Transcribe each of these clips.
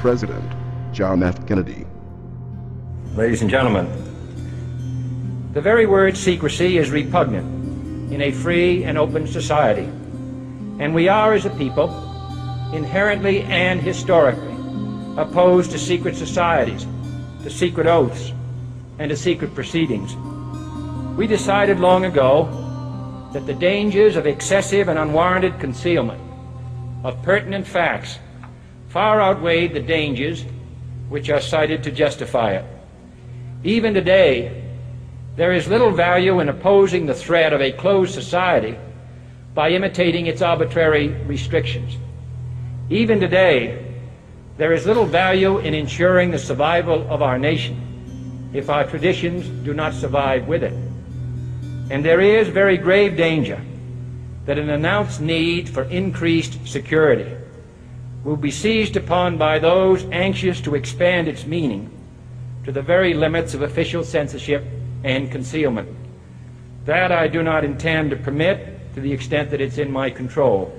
President, John F. Kennedy. Ladies and gentlemen, the very word secrecy is repugnant in a free and open society, and we are, as a people, inherently and historically opposed to secret societies, to secret oaths, and to secret proceedings. We decided long ago that the dangers of excessive and unwarranted concealment of pertinent facts far outweighed the dangers which are cited to justify it. Even today, there is little value in opposing the threat of a closed society by imitating its arbitrary restrictions. Even today, there is little value in ensuring the survival of our nation if our traditions do not survive with it. And there is very grave danger that an announced need for increased security will be seized upon by those anxious to expand its meaning to the very limits of official censorship and concealment. That I do not intend to permit to the extent that it's in my control.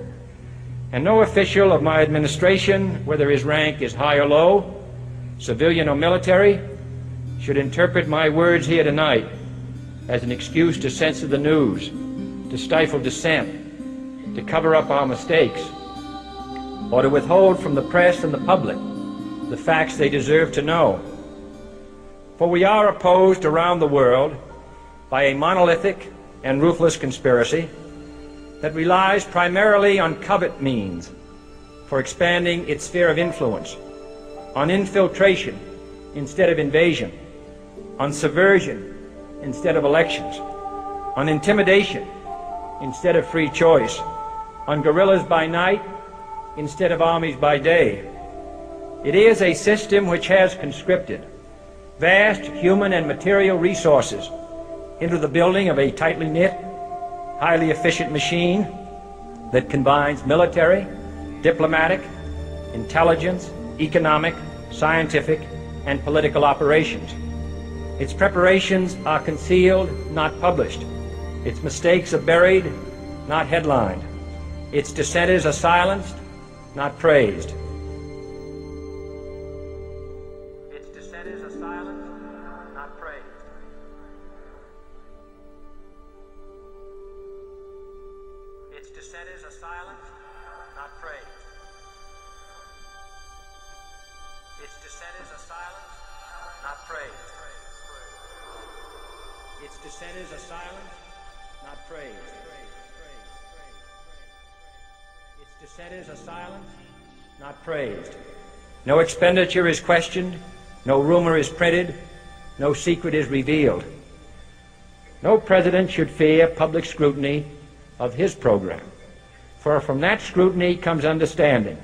And no official of my administration, whether his rank is high or low, civilian or military, should interpret my words here tonight as an excuse to censor the news, to stifle dissent, to cover up our mistakes, or to withhold from the press and the public the facts they deserve to know. For we are opposed around the world by a monolithic and ruthless conspiracy that relies primarily on covert means for expanding its sphere of influence, on infiltration instead of invasion, on subversion instead of elections, on intimidation instead of free choice, on guerrillas by night instead of armies by day. It is a system which has conscripted vast human and material resources into the building of a tightly knit, highly efficient machine that combines military, diplomatic, intelligence, economic, scientific, and political operations. Its preparations are concealed, not published. Its mistakes are buried, not headlined. Its dissenters are silenced, not praised. Its dissenters are silenced, not praised. Its dissenters are silenced, not praised. Its dissenters are silenced, not praised. Its dissenters are silenced, not praised. Its dissenters are silenced, not praised. No expenditure is questioned, no rumor is printed, no secret is revealed. No president should fear public scrutiny of his program, for from that scrutiny comes understanding,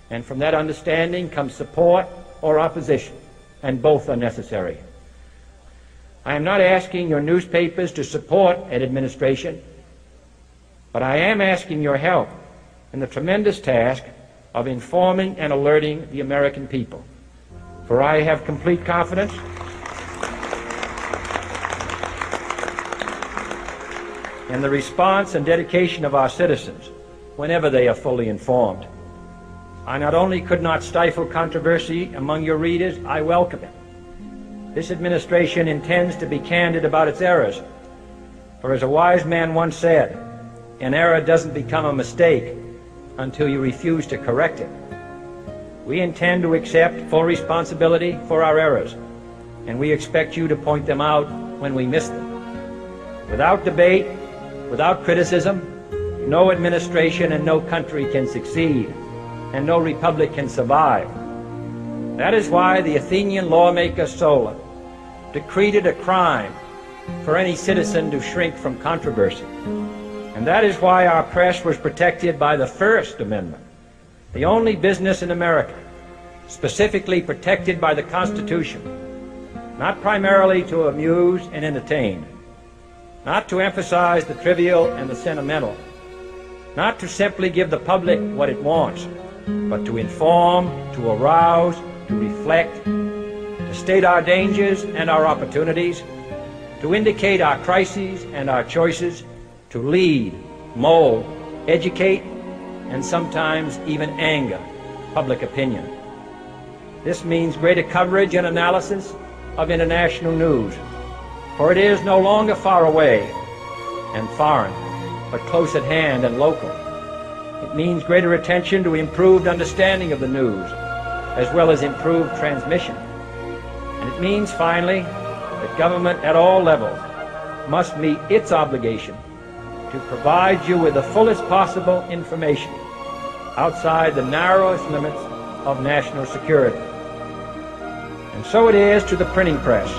and from that understanding comes support or opposition, and both are necessary. I am not asking your newspapers to support an administration, but I am asking your help in the tremendous task of informing and alerting the American people. For I have complete confidence in the response and dedication of our citizens whenever they are fully informed. I not only could not stifle controversy among your readers, I welcome it. This administration intends to be candid about its errors. For as a wise man once said, an error doesn't become a mistake until you refuse to correct it. We intend to accept full responsibility for our errors, and we expect you to point them out when we miss them. Without debate, without criticism, no administration and no country can succeed, and no republic can survive. That is why the Athenian lawmaker Solon decreed it a crime for any citizen to shrink from controversy. And that is why our press was protected by the First Amendment, the only business in America specifically protected by the Constitution, not primarily to amuse and entertain, not to emphasize the trivial and the sentimental, not to simply give the public what it wants, but to inform, to arouse, to reflect, to state our dangers and our opportunities, to indicate our crises and our choices, to lead, mold, educate, and sometimes even anger public opinion. This means greater coverage and analysis of international news, for it is no longer far away and foreign, but close at hand and local. It means greater attention to improved understanding of the news, as well as improved transmission. And it means, finally, that government at all levels must meet its obligation to provide you with the fullest possible information outside the narrowest limits of national security. And so it is to the printing press,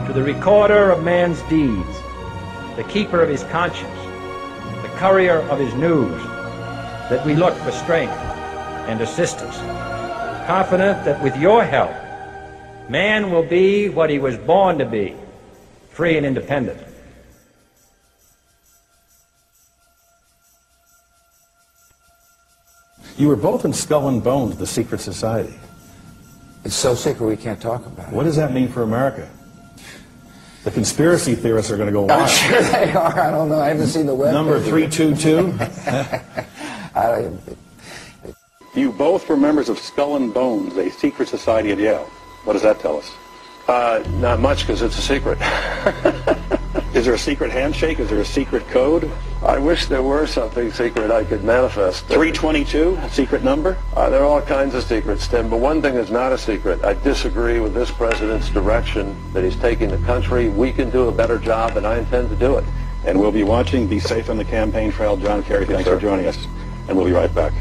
to the recorder of man's deeds, the keeper of his conscience, the courier of his news, that we look for strength and assistance, confident that with your help, man will be what he was born to be, free and independent. You were both in Skull and Bones, the secret society. It's so secret we can't talk about it. What does that mean for America? The conspiracy theorists are going to go wild. I'm sure they are. I don't know. I haven't seen the web. Number 322. You both were members of Skull and Bones, a secret society at Yale. What does that tell us? Not much, because it's a secret. Is there a secret handshake? Is there a secret code? I wish there were something secret I could manifest. 322, a secret number? There are all kinds of secrets, Tim, but one thing is not a secret. I disagree with this president's direction that he's taking the country. We can do a better job, and I intend to do it. And we'll be watching. Be safe on the campaign trail. John Kerry, thanks for joining us. And we'll be right back.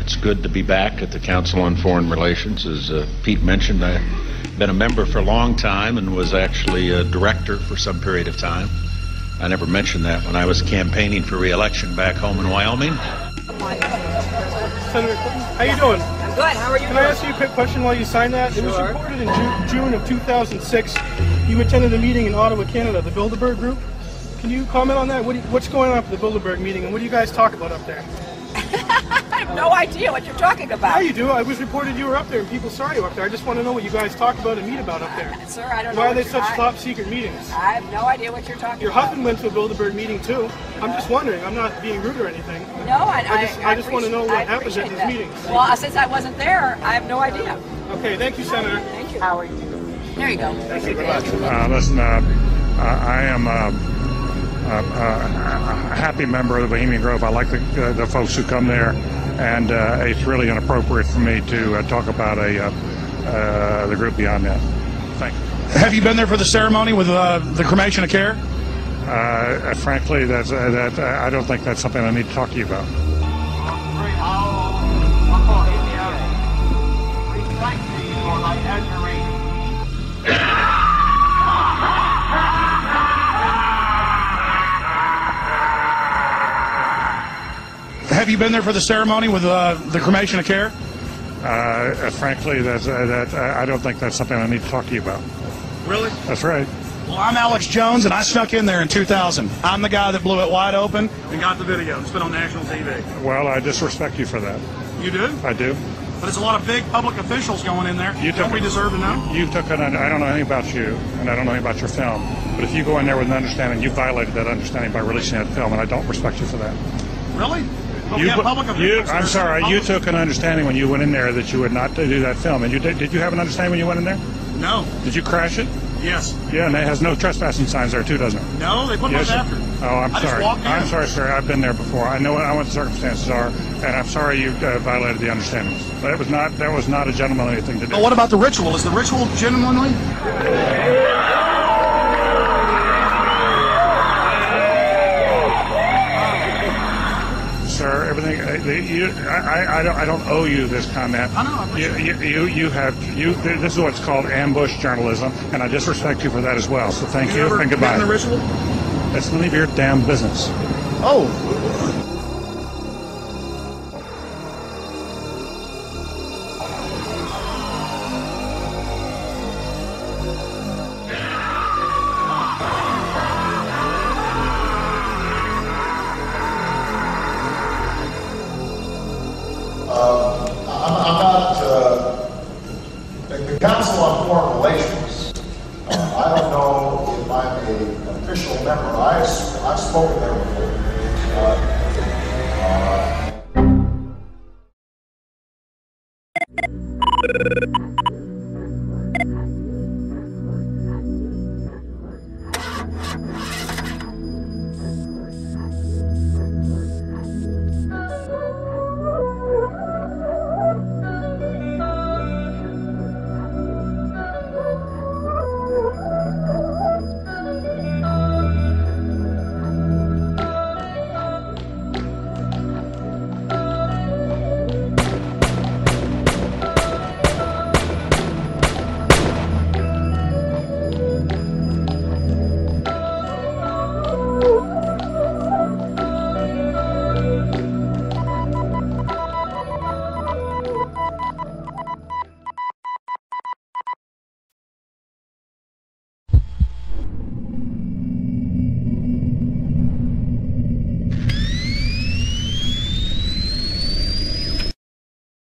It's good to be back at the Council on Foreign Relations. As Pete mentioned, I've been a member for a long time and was actually a director for some period of time. I never mentioned that when I was campaigning for re-election back home in Wyoming. Senator Clinton, how you doing? I'm good. How are you Can doing? I ask you a quick question while you sign that? Sure. It was reported in June of 2006 you attended a meeting in Ottawa, Canada, the Bilderberg Group. Can you comment on that? What's going on at the Bilderberg meeting, and what do you guys talk about up there? I have no idea what you're talking about. Yeah, you do. I was reported you were up there, and people saw you up there. I just want to know what you guys talk about and meet about up there. Sir, I don't know. Why are they such top secret meetings? I have no idea what you're talking Your about. husband went to a Bilderberg meeting too. I'm just wondering. I'm not being rude or anything. No, I just want to know what happens at appreciate these that. meetings. Well, since I wasn't there, I have no idea. Okay, thank you, Senator. Thank you. How are you? There you go. Thank you very much. Listen, I am a happy member of the Bohemian Grove. I like the folks who come there, and it's really inappropriate for me to talk about the group beyond that. Thank you. Have you been there for the ceremony with the cremation of care? Frankly, I don't think that's something I need to talk to you about. Have you been there for the ceremony with the cremation of care? Frankly, I don't think that's something I need to talk to you about. Really? That's right. Well, I'm Alex Jones, and I snuck in there in 2000. I'm the guy that blew it wide open and got the video. It's been on national TV. Well, I disrespect you for that. You do? I do. But it's a lot of big public officials going in there. Don't we deserve to know? I don't know anything about you, and I don't know anything about your film. But if you go in there with an understanding, you violated that understanding by releasing that film, and I don't respect you for that. Really? I'm sorry. You took an understanding when you went in there that you would not do that film, and did you have an understanding when you went in there? No. Did you crash it? Yes. Yeah, and it has no trespassing signs there too, doesn't it? No, they put those after. Oh, I'm sorry. I'm sorry, sir. I've been there before. I know what the circumstances are, and I'm sorry you violated the understandings. That was not a gentlemanly thing to do. Well, what about the ritual? Is the ritual gentlemanly? Sir, everything. I don't owe you this comment. I know. This is what's called ambush journalism, and I disrespect you for that as well. So thank you and goodbye. The ritual? That's none of your damn business. Oh. The Council on Foreign Relations, I don't know if I'm an official member. I've spoken there before.